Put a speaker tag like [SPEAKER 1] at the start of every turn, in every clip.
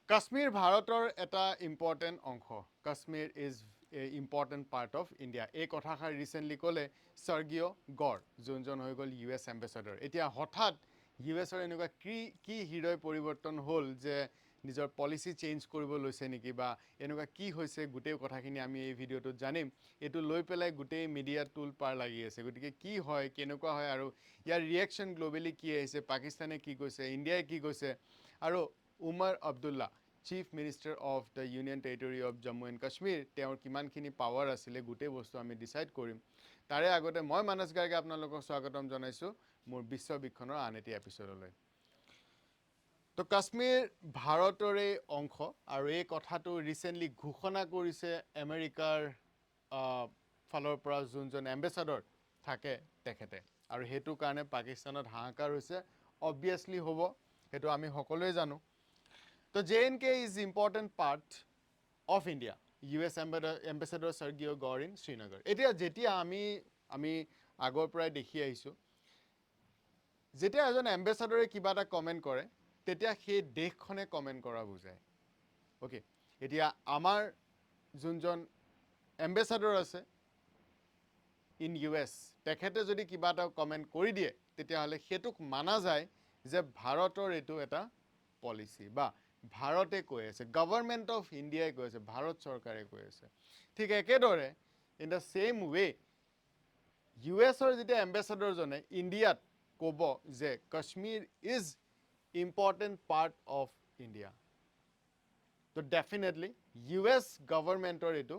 [SPEAKER 1] Kashmir ভাৰতৰ এটা important অংশ Kashmir is A important part of India এই কথাষাৰ ৰিচেণ্টলি ক'লে স্বৰ্গীয় গড় যোনজন হৈ গ'ল ইউ এছ এম্বেচাডৰ এতিয়া হঠাৎ ইউ এছৰ এনেকুৱা কি হৃদয় পৰিৱৰ্তন হ'ল যে নিজৰ পলিচি চেঞ্জ কৰিব লৈছে নেকি বা এনেকুৱা কি হৈছে গোটেই কথাখিনি আমি এই ভিডিঅ'টোত জানিম এইটো লৈ পেলাই গোটেই মিডিয়াত টুল পাৰ লাগি আছে গতিকে কি হয় কেনেকুৱা হয় আৰু ইয়াৰ ৰিয়েকশ্যন গ্ল'বেলি কি আহিছে পাকিস্তানে কি কৈছে ইণ্ডিয়াই কি কৈছে আৰু Omar Abdullah chief minister of the union territory of Jammu and Kashmir তেওঁৰ কিমানখিনি পাৱাৰ আছিলে গোটেই বস্তু আমি ডিচাইড কৰিম তাৰে আগতে মই মানস গাৰ্গে আপোনালোকক স্বাগতম জনাইছোঁ মোৰ বিশ্ববীক্ষণৰ আন এটি এপিছডলৈ তো কাশ্মীৰ ভাৰতৰে অংশ আৰু এই কথাটো ৰিচেণ্টলি ঘোষণা কৰিছে আমেৰিকাৰ ফালৰ পৰা যোনজন এম্বেচাডৰ থাকে তেখেতে আৰু সেইটো কাৰণে পাকিস্তানত হাহাকাৰ হৈছে অবভিয়াছলি হ'ব সেইটো আমি সকলোৱে জানো তো JNK is important part of India US ambassador Sergio Gore in Srinagar এতিয়া যেতিয়া আমি আগৰ পৰাই দেখি আহিছোঁ যেতিয়া এজন এম্বেচাডৰে কিবা এটা কমেণ্ট কৰে তেতিয়া সেই দেশখনে কমেণ্ট কৰা বুজায় অ'কে এতিয়া আমাৰ যোনজন এম্বেচাডৰ আছে ইন US তেখেতে যদি কিবা এটা কমেণ্ট কৰি দিয়ে তেতিয়াহ'লে সেইটোক মানা যায় যে ভাৰতৰ এইটো এটা পলিচি বা ভাৰতে কৈ আছে গভৰ্ণমেণ্ট অফ ইণ্ডিয়াই কৈ আছে ভাৰত চৰকাৰে কৈ আছে ঠিক একেদৰে ইন দ্য ছেইম ৱে USৰ যেতিয়া এম্বেচাডৰজনে ইণ্ডিয়াত ক'ব যে Kashmir is important part of India তো ডেফিনেটলি US গভৰ্ণমেণ্টৰ এইটো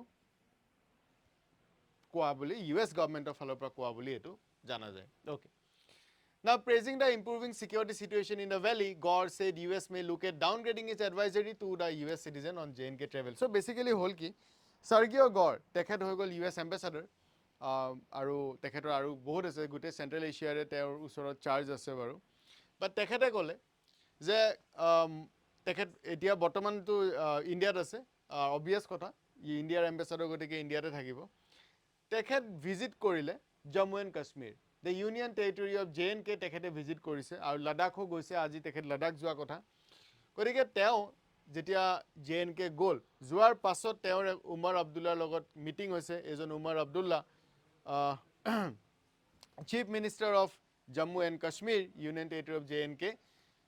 [SPEAKER 1] কোৱা বুলি US গভৰ্ণমেণ্টৰ ফালৰ পৰা কোৱা বুলি এইটো জানা যায় okay Now, praising the improving security situation in the valley, Gore said US may look at downgrading its advisory to the US citizen on JNK travel. So basically, whole ki Sergio Gore, তেখেত হৈ গ'ল US ambassador, আৰু তেখেতৰ আৰু বহুত আছে গোটেই central এছিয়াৰে তেওঁৰ ওচৰত চাৰ্জ আছে বাৰু বাট তেখেতে ক'লে যে তেখেত এতিয়া বৰ্তমানতো ইণ্ডিয়াত আছে অবভিয়াছ কথা ইণ্ডিয়াৰ এম্বেচাডৰ গতিকে ইণ্ডিয়াতে থাকিব তেখেত ভিজিট কৰিলে Jammu and Kashmir the union territory of JNK তেখেতে ভিজিট কৰিছে আৰু লাডাখো গৈছে আজি তেখেত লাডাখ যোৱা কথা গতিকে তেওঁ যেতিয়া JNK গ'ল যোৱাৰ পাছত তেওঁৰ উমৰ আব্দুল্লাৰ লগত মিটিং হৈছে এজন Omar Abdullah chief minister of Jammu and Kashmir union territory of JNK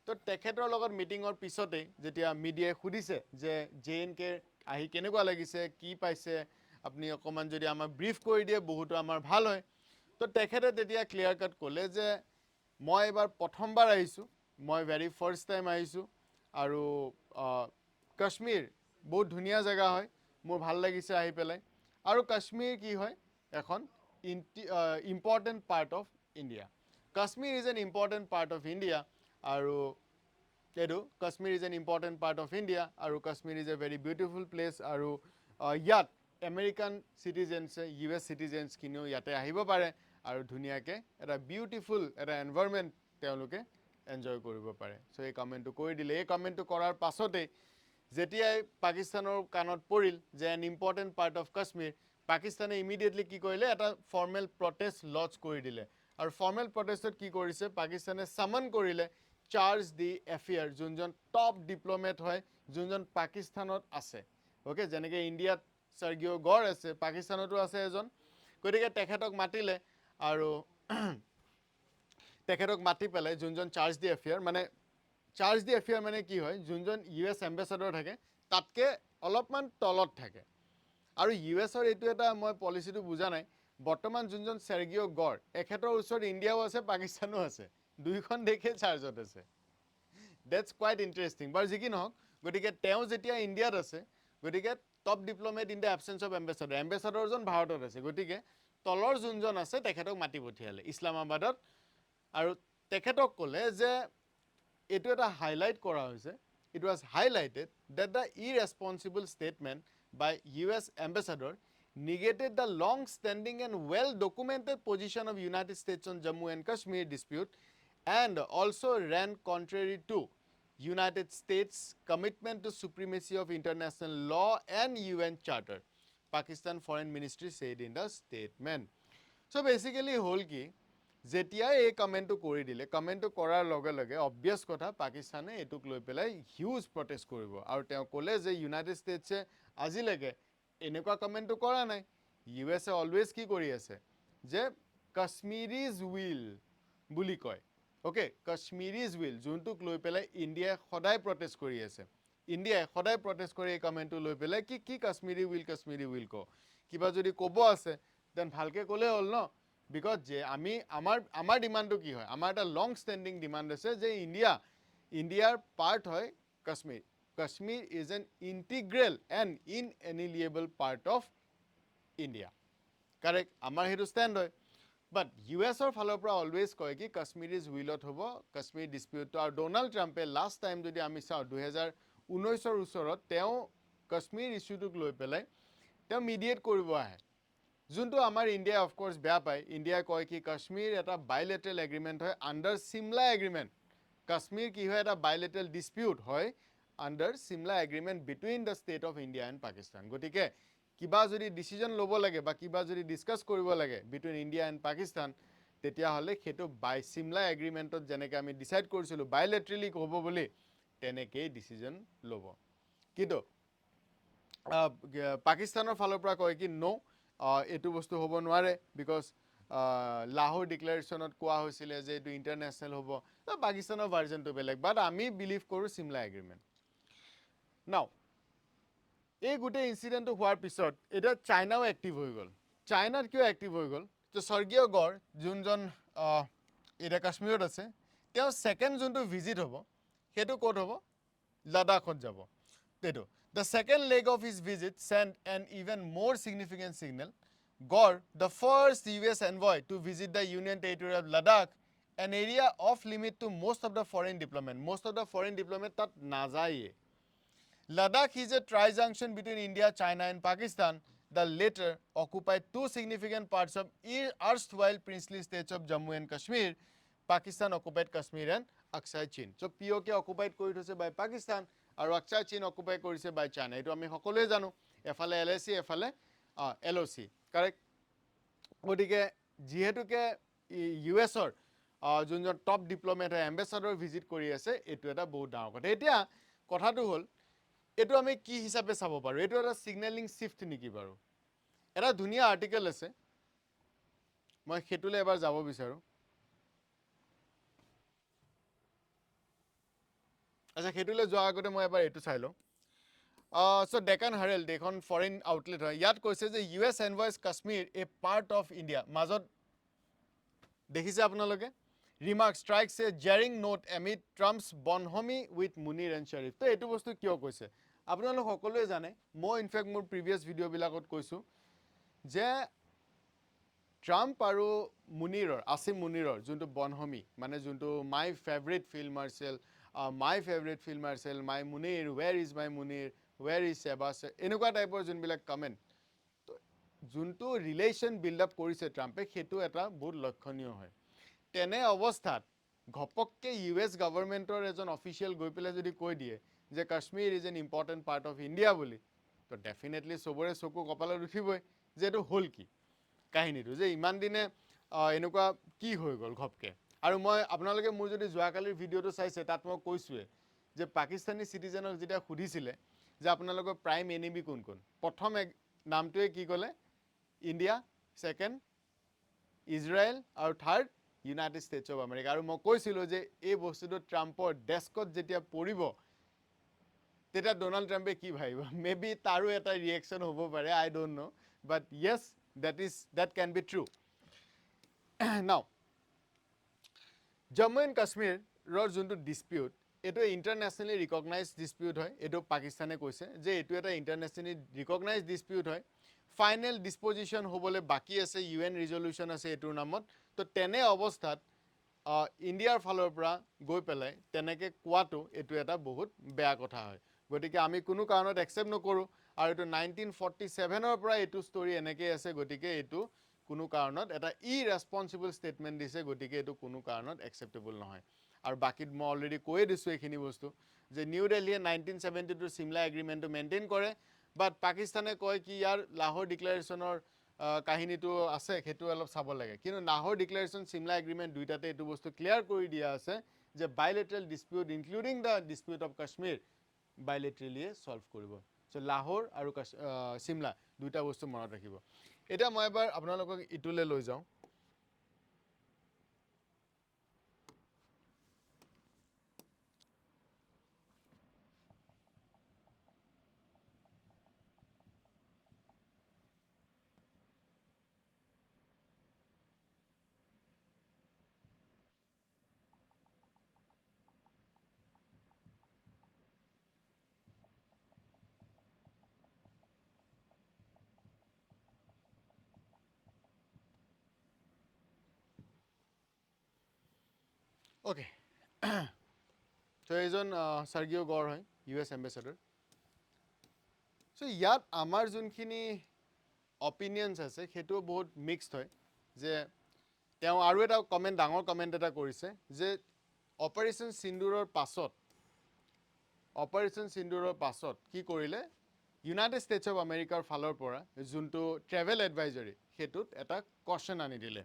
[SPEAKER 1] তো তেখেতৰ লগত মিটিঙৰ পিছতে যেতিয়া মিডিয়াই সুধিছে যে JNK আহি কেনেকুৱা লাগিছে কি পাইছে আপুনি অকণমান যদি আমাক ব্ৰিফ কৰি দিয়ে বহুতো আমাৰ ভাল হয় তো তেখেতে তেতিয়া ক্লিয়াৰ কাট ক'লে যে মই এবাৰ প্ৰথমবাৰ আহিছোঁ মই ভেৰি ফাৰ্ষ্ট টাইম আহিছোঁ আৰু কাশ্মীৰ বহুত ধুনীয়া জেগা হয় মোৰ ভাল লাগিছে আহি পেলাই আৰু কাশ্মীৰ কি হয় এখন important part of India Kashmir is an important part of India আৰু এইটো Kashmir is an important part of India আৰু Kashmir is a very beautiful place আৰু ইয়াত আমেৰিকান চিটিজেন্সে US চিটিজেন্সখিনিও ইয়াতে আহিব পাৰে আৰু ধুনীয়াকৈ এটা বিউটিফুল এটা এনভাইৰনমেণ্ট তেওঁলোকে এনজয় কৰিব পাৰে চ' এই কমেণ্টটো কৰি দিলে এই কমেণ্টটো কৰাৰ পাছতেই যেতিয়াই পাকিস্তানৰ কাণত পৰিল যে N important part of Kashmir পাকিস্তানে ইমিডিয়েটলি কি কৰিলে এটা ফৰ্মেল প্ৰটেষ্ট লঞ্চ কৰি দিলে আৰু ফৰ্মেল প্ৰটেষ্টত কি কৰিছে পাকিস্তানে চামন কৰিলে চাৰ্জ দি এফেয়াৰ যোনজন টপ ডিপ্ল'মেট হয় যোনজন পাকিস্তানত আছে অ'কে যেনেকৈ ইণ্ডিয়াত স্বৰ্গীয় গড় আছে পাকিস্তানতো আছে এজন গতিকে তেখেতক মাতিলে আৰু তেখেতক মাতি পেলাই যোনজন চাৰ্জ দি এফেয়াৰ মানে কি হয় যোনজন US এম্বেচাডৰ থাকে তাতকৈ অলপমান তলত থাকে আৰু USৰ এইটো এটা মই পলিচিটো বুজা নাই বৰ্তমান যোনজন স্বৰ্গীয় গড় এখেতৰ ওচৰত ইণ্ডিয়াও আছে পাকিস্তানো আছে দুইখন দেশে চাৰ্জত আছে ডেটছ কোৱাইট ইণ্টাৰেষ্টিং বাৰু যি কি নহওক গতিকে তেওঁ যেতিয়া ইণ্ডিয়াত আছে গতিকে top diplomat in the absence of এম্বেচাডৰজন ভাৰতত আছে গতিকে তলৰ যোনজন আছে তেখেতক মাতি পঠিয়ালে ইছলামাবাদত আৰু তেখেতক ক'লে যে এইটো এটা হাইলাইট কৰা হৈছে it was highlighted that the irresponsible statement by US ambassador negated the long-standing and well-documented position of United States on Jammu and Kashmir dispute and also ran contrary to United States commitment to supremacy of international law and UN Charter, Pakistan Foreign Ministry said in the statement. So basically whole ki যেতিয়া এই কমেণ্টটো কৰি দিলে, কমেণ্টটো কৰাৰ লগে লগে obvious কথা পাকিস্তানে এইটোক লৈ পেলাই হিউজ প্ৰটেষ্ট কৰিব আৰু তেওঁ ক'লে যে ইউনাইটেড ষ্টেটছে আজিলৈকে এনেকুৱা কমেণ্টটো কৰা নাই। ইউ এছে অলৱেজ কি কৰি আছে যে কাশ্মীৰিজ উইল বুলি কয়, অ'কে, কাশ্মীৰিজ উইল, যোনটোক লৈ পেলাই ইণ্ডিয়াই সদায় প্ৰটেষ্ট কৰি আছে। ইণ্ডিয়াই সদায় প্ৰটেষ্ট কৰি এই কমেণ্টটো লৈ পেলাই কি কাশ্মীৰি উইল কওঁ, কিবা যদি ক'ব আছে দেন ভালকৈ ক'লে হ'ল ন। বিকজ যে আমাৰ ডিমাণ্ডটো কি হয়, আমাৰ এটা লং ষ্টেণ্ডিং ডিমাণ্ড আছে যে ইণ্ডিয়াৰ পাৰ্ট হয় Kashmir. Kashmir is an integral and inalienable part of India, correct, আমাৰ সেইটো ষ্টেণ্ড হয়। বাট ইউ এছৰ ফালৰ পৰা অলৱেজ কয় কি কাশ্মীৰিজ উইলত হ'ব কাশ্মীৰ ডিছপিউটটো। আৰু ডনাল্ড ট্ৰাম্পে লাষ্ট টাইম যদি আমি চাওঁ 2019ৰ ওচৰত তেওঁ কাশ্মীৰ ইছ্যুটোক লৈ পেলাই তেওঁ মিডিয়েট কৰিব আহে, যোনটো আমাৰ ইণ্ডিয়াই অফক'ৰ্ছ বেয়া পায়। ইণ্ডিয়াই কয় কি কাশ্মীৰ এটা বাইলেটেৰেল এগ্ৰিমেণ্ট হয় আণ্ডাৰ চিমলা এগ্ৰিমেণ্ট। কাশ্মীৰ কি হয়, এটা বাইলেটেৰেল ডিছপিউট হয় under Shimla agreement between the state of India and Pakistan. গতিকে কিবা যদি ডিচিজন ল'ব লাগে বা কিবা যদি ডিছকাছ কৰিব লাগে বিটুইন ইণ্ডিয়া এণ্ড পাকিস্তান, তেতিয়াহ'লে সেইটো চিমলা এগ্ৰিমেণ্টত যেনেকৈ আমি ডিচাইড কৰিছিলোঁ বাইলেটেৰেলি হ'ব বুলি, তেনেকেই ডিচিজন ল'ব। কিন্তু পাকিস্তানৰ ফালৰ পৰা কয় কি ন', এইটো বস্তু হ'ব নোৱাৰে, বিকজ লাহোৰ ডিক্লেৰেশ্যনত কোৱা হৈছিলে যে এইটো ইণ্টাৰনেশ্যনেল হ'ব। পাকিস্তানৰ ভাৰ্জনটো বেলেগ, বাট আমি বিলিভ কৰোঁ চিমলা এগ্ৰিমেণ্ট। নাও এই গোটেই ইনচিডেণ্টটো হোৱাৰ পিছত এতিয়া চাইনাও এক্টিভ হৈ গ'ল। চাইনাত কিয় এক্টিভ হৈ গ'ল, তো স্বৰ্গীয় গড় যোনজন এতিয়া কাশ্মীৰত আছে, তেওঁ ছেকেণ্ড যোনটো ভিজিট হ'ব সেইটো ক'ত হ'ব, লাডাখত যাব। এইটো the second leg of his visit sent an even more significant signal. Gore, the first US envoy to visit the Union Territory of Ladakh, an area off limit to most of the foreign diplomat. Most of the foreign diplomat তাত নাযায়ে। Ladakh is a tri-junction between India, China and Pakistan. The latter occupied two significant parts of erstwhile princely states of Jammu and Kashmir. Pakistan occupied Kashmir and Aksai Chin. So POK occupied কৰি থৈছে by Pakistan আৰু Aksai Chin occupied কৰিছে by China. এইটো আমি সকলোৱে জানো, এফালে LAC এফালে LOC, কাৰেক্ট। গতিকে যিহেতুকে US-ৰ যোনজন টপ ডিপ্ল'মেট হয় এম্বেচাডৰ ভিজিট কৰি আছে, এইটো এটা বহুত ডাঙৰ কথা। এতিয়া কথাটো হ'ল এইটো আমি কি হিচাপে চাব পাৰোঁ, এইটো এটা ছিগনেলিং শ্বিফ্ট নেকি বাৰু? এটা ধুনীয়া আৰ্টিকেল আছে, মই সেইটোলৈ এবাৰ যাব বিচাৰোঁ। আচ্ছা, সেইটোলৈ যোৱাৰ আগতে মই এবাৰ এইটো চাই লওঁ। চ' ডেকান হাৰেল্ড এইখন ফৰেইন আউটলেট হয়, ইয়াত কৈছে যে US envoys Kashmir a part of India. মাজত দেখিছে আপোনালোকে, remark strikes a jarring note amid Trump's bonhomie with Munir and Sharif. তো এইটো বস্তু কিয় কৈছে আপোনালোক সকলোৱে জানে, মই ইনফেক্ট মোৰ প্ৰিভিয়াছ ভিডিঅ'বিলাকত কৈছোঁ যে ট্ৰাম্প আৰু আসিম মুনিৰৰ যোনটো বনহমি, মানে যোনটো my favourite field marshal, my Munir, where is my Munir, where is Shehbaz, এনেকুৱা টাইপৰ যোনবিলাক কমেণ্ট, যোনটো ৰিলেশ্যন বিল্ড আপ কৰিছে ট্ৰাম্পে, সেইটো এটা বহুত লক্ষণীয় হয়। তেনে অৱস্থাত ঘপককৈ US গভৰ্ণমেণ্টৰ এজন অফিচিয়েল গৈ পেলাই যদি কৈ দিয়ে যে Kashmir is an important part of India বুলি, তো ডেফিনেটলি চবৰে চকু কপালত উঠিবই যে এইটো হ'ল কি কাহিনীটো, যে ইমান দিনে এনেকুৱা কি হৈ গ'ল ঘপকৈ। আৰু মই আপোনালোকে মোৰ যদি যোৱাকালিৰ ভিডিঅ'টো চাইছে, তাত মই কৈছোঁৱে যে পাকিস্তানী চিটিজেনক যেতিয়া সুধিছিলে যে আপোনালোকৰ প্ৰাইম এনিমি কোন কোন, প্ৰথম নামটোৱে কি ক'লে, ইণ্ডিয়া, ছেকেণ্ড ইজৰাইল আৰু third United states of America. আৰু মই কৈছিলোঁ যে এই বস্তুটো ট্ৰাম্পৰ ডেস্কত যেতিয়া পৰিব, তেতিয়া ডনাল্ড ট্ৰাম্পে কি ভাবিব, মেবি তাৰো এটা ৰিয়েকশ্যন হ'ব পাৰে, I don't know', but yes that can be true. Now, Jammu and কাশ্মীৰৰ যোনটো ডিছপিউট, এইটো ইণ্টাৰনেশ্যনেলি ৰিকগনাইজ ডিছপিউট হয়। এইটো পাকিস্তানে কৈছে যে এইটো এটা ইণ্টাৰনেশ্যনেলি ৰিকগনাইজ ডিছপিউট হয়। ফাইনেল ডিছপজিশ্যন হ'বলৈ বাকী আছে, UN ৰিজলিউশ্যন আছে এইটোৰ নামত। তো তেনে অৱস্থাত ইণ্ডিয়াৰ ফালৰ পৰা গৈ পেলাই তেনেকৈ কোৱাটো এইটো এটা বহুত বেয়া কথা হয়। গতিকে আমি কোনো কাৰণত একচেপ্ট নকৰোঁ। আৰু এইটো 1947ৰ পৰা এইটো ষ্টৰি এনেকৈ আছে, গতিকে এইটো কোনো কাৰণত এটা ইৰেছপনচিবল ষ্টেটমেণ্ট দিছে, গতিকে এইটো কোনো কাৰণত একচেপ্টেবল নহয়। আৰু বাকীত মই অলৰেডি কৈয়ে দিছোঁ এইখিনি বস্তু, যে নিউ দিল্লীয়ে 1972 চিমলা এগ্ৰিমেণ্টটো মেইনটেইন কৰে, বাট পাকিস্তানে কয় কি ইয়াৰ লাহোৰ ডিক্লেৰেশ্যনৰ কাহিনীটো আছে সেইটো অলপ চাব লাগে কিন্তু নাহৰ ডিক্লাৰেশ্যন চিমলা এগ্ৰিমেণ্ট দুইটাতে এইটো বস্তু ক্লিয়াৰ কৰি দিয়া আছে যে bilateral dispute including the dispute of Kashmir বাইলেটাৰেলিয়ে সলভ কৰিব চ' লাহোৰ আৰু চিমলা দুইটা বস্তু মনত ৰাখিব এতিয়া মই এবাৰ আপোনালোকক ইটোলৈ লৈ যাওঁ ওকে চ' এইজন স্বৰ্গীয় গড় হয় US এম্বেচেডৰ চ' ইয়াত আমাৰ যোনখিনি অপিনিয়নছ আছে সেইটো বহুত মিক্সড হয় যে তেওঁ আৰু এটা কমেণ্ট ডাঙৰ কমেণ্ট এটা কৰিছে যে অপাৰেশ্যন সিন্দুৰৰ পাছত কি কৰিলে ইউনাইটেড ষ্টেটছ অফ আমেৰিকাৰ ফালৰ পৰা যোনটো ট্ৰেভেল এডভাইজৰী সেইটোত এটা কোৱেশ্যন আনি দিলে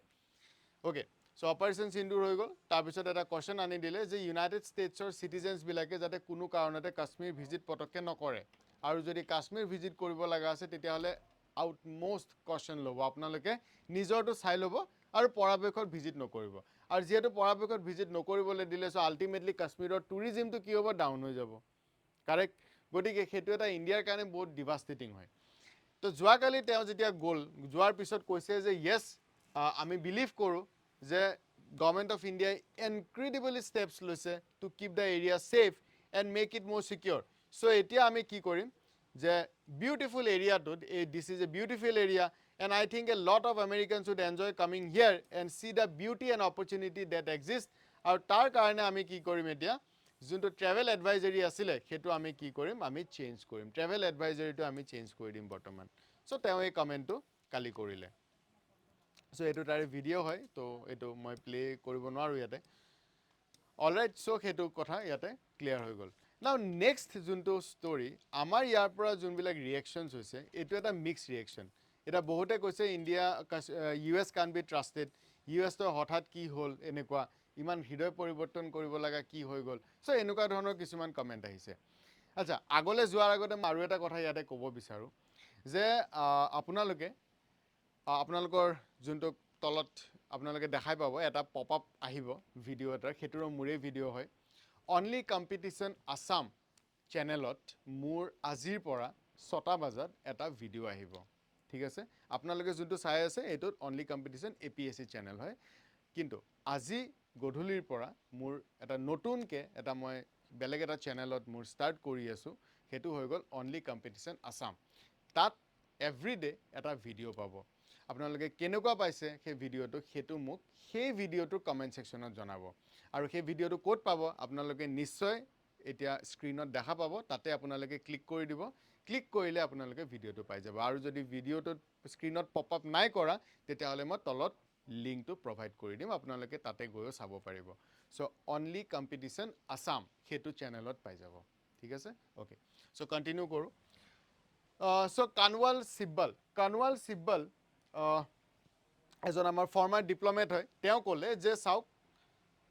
[SPEAKER 1] ওকে চ' অপাৰেশ্যন সিন্দুৰ হৈ গ'ল তাৰপিছত এটা কোৱেশ্যন আনি দিলে যে ইউনাইটেড ষ্টেটছৰ চিটিজেনছবিলাকে যাতে কোনো কাৰণতে কাশ্মীৰ ভিজিট পটককৈ নকৰে আৰু যদি কাশ্মীৰ ভিজিট কৰিব লগা আছে তেতিয়াহ'লে আউটমষ্ট কশ্যন ল'ব আপোনালোকে নিজৰটো চাই ল'ব আৰু পৰাপক্ষত ভিজিট নকৰিব আৰু যিহেতু পৰাপক্ষত ভিজিট নকৰিবলৈ দিলে চ' আল্টিমেটলি কাশ্মীৰৰ টুৰিজিমটো কি হ'ব ডাউন হৈ যাব কাৰেক্ট গতিকে সেইটো এটা ইণ্ডিয়াৰ কাৰণে বহুত ডিভাষ্টেটিং হয় তো যোৱাকালি তেওঁ যেতিয়া গ'ল যোৱাৰ পিছত কৈছে যে য়েছ আমি বিলিভ কৰোঁ যে গভৰ্ণমেণ্ট অফ ইণ্ডিয়াই ইনক্ৰেডিবলি ষ্টেপছ লৈছে to keep the area safe and make it more secure so' এতিয়া আমি কি কৰিম যে বিউটিফুল এৰিয়াটোত this is a beautiful area and I think a lot of Americans would enjoy coming here and see the beauty and opportunity that exist আৰু তাৰ কাৰণে আমি কি কৰিম এতিয়া যোনটো ট্ৰেভেল এডভাইজৰী আছিলে সেইটো আমি কি কৰিম আমি চেঞ্জ কৰিম ট্ৰেভেল এডভাইজৰীটো আমি চেঞ্জ কৰি দিম বৰ্তমান চ' তেওঁ এই কমেণ্টটো কালি কৰিলে চ' এইটো তাৰে ভিডিঅ' হয় তো এইটো মই প্লে' কৰিব নোৱাৰোঁ ইয়াতে অলৰাইট চ' সেইটো কথা ইয়াতে ক্লিয়াৰ হৈ গ'ল নাও নেক্সট যোনটো ষ্টৰি আমাৰ ইয়াৰ পৰা যোনবিলাক ৰিয়েকশ্যনছ হৈছে এইটো এটা মিক্স ৰিয়েকশ্যন এতিয়া বহুতে কৈছে ইণ্ডিয়া US কান বি ট্ৰাষ্টেড US হঠাৎ কি হ'ল এনেকুৱা ইমান হৃদয় পৰিৱৰ্তন কৰিব লগা কি হৈ গ'ল চ' এনেকুৱা ধৰণৰ কিছুমান কমেণ্ট আহিছে আচ্ছা আগলৈ যোৱাৰ আগতে মই আৰু এটা কথা ইয়াতে ক'ব বিচাৰোঁ যে আপোনালোকৰ যোনটো তলত আপোনালোকে দেখাই পাব এটা পপ আপ আহিব ভিডিঅ' এটা সেইটোৰো মোৰেই ভিডিঅ' হয় অনলি কম্পিটিশ্যন আছাম চেনেলত মোৰ আজিৰ পৰা 6টা বজাত এটা ভিডিঅ' আহিব ঠিক আছে আপোনালোকে যোনটো চাই আছে এইটোত অনলি কম্পিটিশ্যন APSC চেনেল হয় কিন্তু আজি গধূলিৰ পৰা মোৰ এটা নতুনকৈ এটা মই বেলেগ এটা চেনেলত মোৰ ষ্টাৰ্ট কৰি আছোঁ সেইটো হৈ গ'ল অনলি কম্পিটিশ্যন আছাম তাত এভৰিডে এটা ভিডিঅ' পাব আপোনালোকে কেনেকুৱা পাইছে সেই ভিডিঅ'টো সেইটো মোক সেই ভিডিঅ'টোৰ কমেণ্ট ছেকশ্যনত জনাব আৰু সেই ভিডিঅ'টো ক'ত পাব আপোনালোকে নিশ্চয় এতিয়া স্ক্ৰীনত দেখা পাব তাতে আপোনালোকে ক্লিক কৰি দিব ক্লিক কৰিলে আপোনালোকে ভিডিঅ'টো পাই যাব আৰু যদি ভিডিঅ'টোত স্ক্ৰীনত পপ আপ নাই কৰা তেতিয়াহ'লে মই তলত লিংকটো প্ৰভাইড কৰি দিম আপোনালোকে তাতে গৈও চাব পাৰিব চ' অনলি কম্পিটিশ্যন আছাম সেইটো চেনেলত পাই যাব ঠিক আছে অ'কে চ' কণ্টিনিউ কৰোঁ চ' কানৱাল চিব্বল এজন আমাৰ ফৰ্মাৰ ডিপ্ল'মেট হয় তেওঁ ক'লে যে চাওক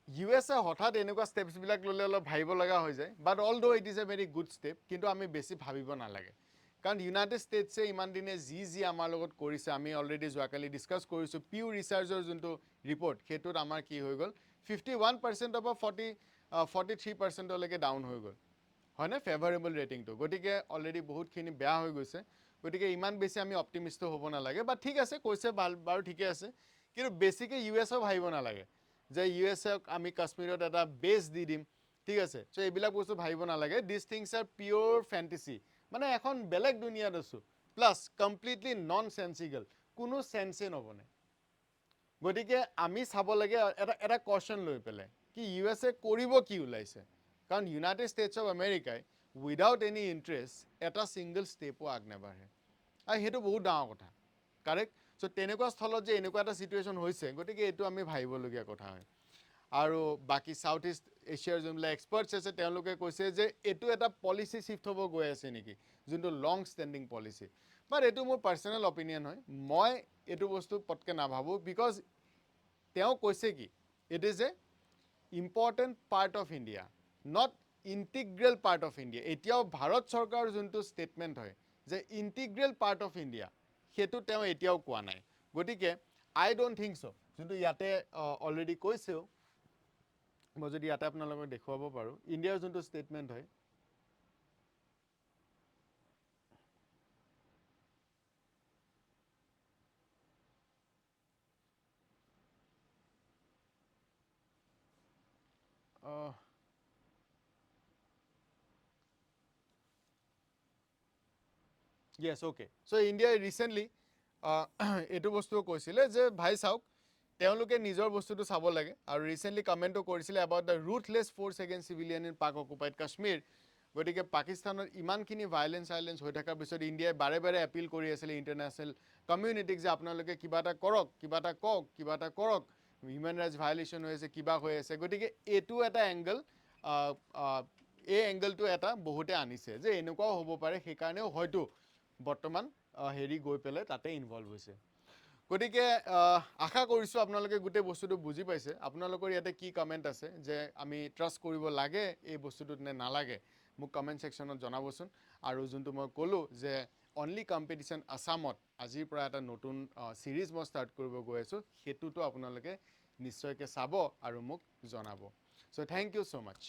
[SPEAKER 1] USA হঠাৎ এনেকুৱা ষ্টেপছবিলাক ল'লে অলপ ভাবিব লগা হৈ যায় but although' it is a very good step কিন্তু আমি বেছি ভাবিব নালাগে কাৰণ ইউনাইটেড ষ্টেটছে ইমান দিনে যি আমাৰ লগত কৰিছে আমি অলৰেডি যোৱাকালি ডিছকাছ কৰিছোঁ পিউ ৰিচাৰ্চৰ যোনটো ৰিপৰ্ট সেইটোত আমাৰ কি হৈ গ'ল 51% পৰা 43%লৈকে ডাউন হৈ গ'ল হয়নে ফেভাৰেবল ৰেটিংটো গতিকে অলৰেডি বহুতখিনি বেয়া হৈ গৈছে গতিকে ইমান বেছি আমি অপটিমিষ্ট হ'ব নালাগে বা ঠিক আছে কৈছে বাৰু ঠিকে আছে কিন্তু বেছিকৈ USও ভাবিব নালাগে যে USক আমি কাশ্মীৰত এটা বেছ দি দিম ঠিক আছে চ' এইবিলাক বস্তু ভাবিব নালাগে দিছ থিংছ আৰ পিয়'ৰ ফেণ্টেচি মানে এখন বেলেগ দুনিয়াত আছোঁ প্লাছ কমপ্লিটলি নন চেন্সিকেল কোনো চেন্সে নবনে গতিকে আমি চাব লাগে এটা কোৱেশ্যন লৈ পেলাই কি USA কৰিব কি ওলাইছে কাৰণ ইউনাইটেড ষ্টেটছ অফ আমেৰিকাই উইদাউট এনি ইণ্টাৰেষ্ট এটা ছিংগল ষ্টেপো আগনেবাঢ়ে আৰু সেইটো বহুত ডাঙৰ কথা কাৰেক্ট চ' তেনেকুৱা স্থলত যে এনেকুৱা এটা ছিটুৱেশ্যন হৈছে গতিকে এইটো আমি ভাবিবলগীয়া কথা হয় আৰু বাকী ছাউথ ইষ্ট এছিয়াৰ যোনবিলাক এক্সপাৰ্টছ আছে তেওঁলোকে কৈছে যে এইটো এটা পলিচি শ্বিফ্ট হ'ব গৈ আছে নেকি যোনটো লং ষ্টেণ্ডিং পলিচি বাট এইটো মোৰ পাৰ্চনেল অপিনিয়ন হয় মই এইটো বস্তু পটকে নাভাবোঁ বিকজ তেওঁ কৈছে কি it is A important part of India not integral part of India এতিয়াও ভাৰত চৰকাৰৰ যোনটো ষ্টেটমেণ্ট হয় যে ইণ্টিগ্ৰেল পাৰ্ট অফ ইণ্ডিয়া সেইটো তেওঁ এতিয়াও কোৱা নাই গতিকে আই ডোণ্ট থিংক চ' যোনটো ইয়াতে অলৰেডি কৈছেও মই যদি ইয়াতে আপোনালোকক দেখুৱাব পাৰোঁ ইণ্ডিয়াৰ যোনটো ষ্টেটমেণ্ট হয় Yes, okay. So India recently এইটো বস্তু কৈছিলে যে ভাই চাওক তেওঁলোকে নিজৰ বস্তুটো চাব লাগে আৰু ৰিচেণ্টলি কমেণ্টো কৰিছিলে about the ruthless force against civilian in Pak occupied Kashmir গতিকে পাকিস্তানৰ ইমানখিনি ভাইলেঞ্চ হৈ থকাৰ পিছত ইণ্ডিয়াই বাৰে বাৰে এপিল কৰি আছিলে ইণ্টাৰনেশ্যনেল কমিউনিটিক যে আপোনালোকে কিবা এটা কৰক কিবা এটা কওক কিবা এটা কৰক হিউমেন ৰাইটছ ভাইলেশ্যন হৈ আছে কিবা হৈ আছে গতিকে এইটো এটা এংগল এই এংগলটো এটা বহুতে আনিছে যে এনেকুৱাও হ'ব পাৰে সেইকাৰণেও হয়তো বৰ্তমান হেৰি গৈ পেলাই তাতে ইনভলভ হৈছে গতিকে আশা কৰিছোঁ আপোনালোকে গোটেই বস্তুটো বুজি পাইছে আপোনালোকৰ ইয়াতে কি কমেণ্ট আছে যে আমি ট্ৰাষ্ট কৰিব লাগে এই বস্তুটোত নে নালাগে মোক কমেণ্ট ছেকশ্যনত জনাবচোন আৰু যোনটো মই ক'লোঁ যে অনলি কম্পিটিশ্যন আছামত আজিৰ পৰা এটা নতুন ছিৰিজ মই ষ্টাৰ্ট কৰিব গৈ আছোঁ সেইটোতো আপোনালোকে নিশ্চয়কৈ চাব আৰু মোক জনাব চ' থেংক ইউ ছ' মাছ